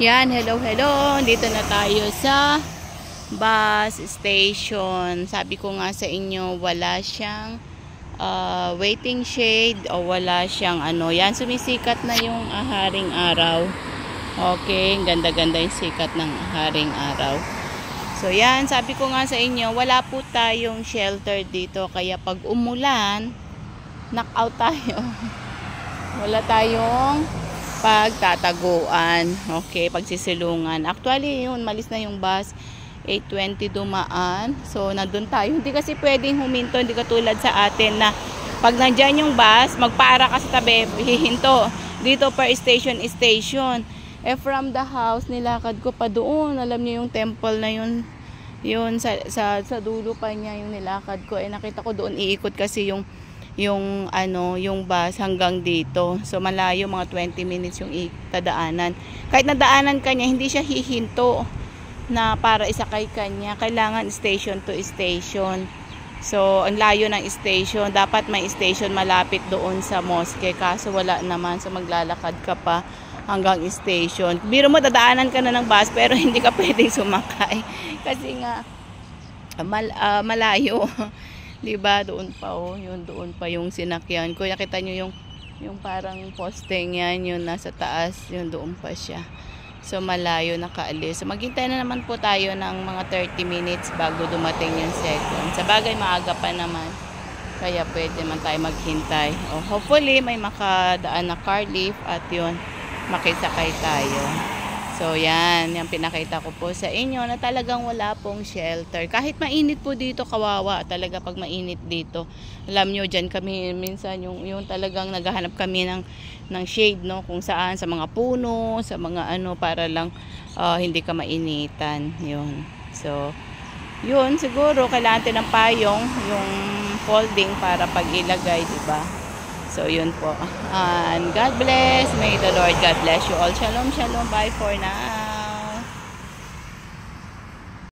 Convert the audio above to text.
Yan, hello, hello. Dito na tayo sa bus station. Sabi ko nga sa inyo, wala siyang waiting shade o wala siyang ano. Yan, sumisikat na yung haring araw. Okay, ganda-ganda yung sikat ng haring araw. So yan, sabi ko nga sa inyo, wala po tayong shelter dito. Kaya pag umulan, knock-out tayo. Wala tayong pagtataguan. Okay, pagsisilungan. Actually, yun, malis na yung bus. 8:20 dumaan. So, nandun tayo. Hindi kasi pwedeng huminto. Hindi katulad sa atin na pag nandyan yung bus, magpara ka sa tabi, hihinto. Dito per station. From the house, nilakad ko pa doon. Alam niyo yung temple na yun. Yun, sa dulo pa niya yung nilakad ko. Nakita ko doon, iikot kasi yung bus hanggang dito. So malayo, mga 20 minutes yung itadaanan. Kahit nadaanan ka niya, hindi siya hihinto na para isakay ka niya. Kailangan station to station. So ang layo ng station. Dapat may station malapit doon sa mosque. Kaso wala naman. So maglalakad ka pa hanggang station. Biro mo, dadaanan ka na ng bus pero hindi ka pwedeng sumakay. Kasi nga malayo. Diba, doon pa doon pa yung sinakyan ko. Nakita nyo yung parang posting yan, yung nasa taas, yung doon pa siya. So malayo nakaalis. So maghintay na naman po tayo ng mga 30 minutes bago dumating yung second. Sa bagay, maaga pa naman. Kaya pwede man tayo maghintay. Hopefully may makadaan na car lift at yun, makisakay tayo. So yan, yung pinakita ko po sa inyo na talagang wala pong shelter. Kahit mainit po dito, kawawa talaga pag mainit dito. Alam nyo, dyan kami minsan yung talagang naghahanap kami ng shade, no? Kung saan, sa mga puno, sa mga ano, para lang hindi ka mainitan. Yun. So, yun, siguro kailangan natin ng payong, yung folding para pag ilagay, diba? So, yun po. And God bless. May the Lord God bless you all. Shalom, shalom. Bye for now.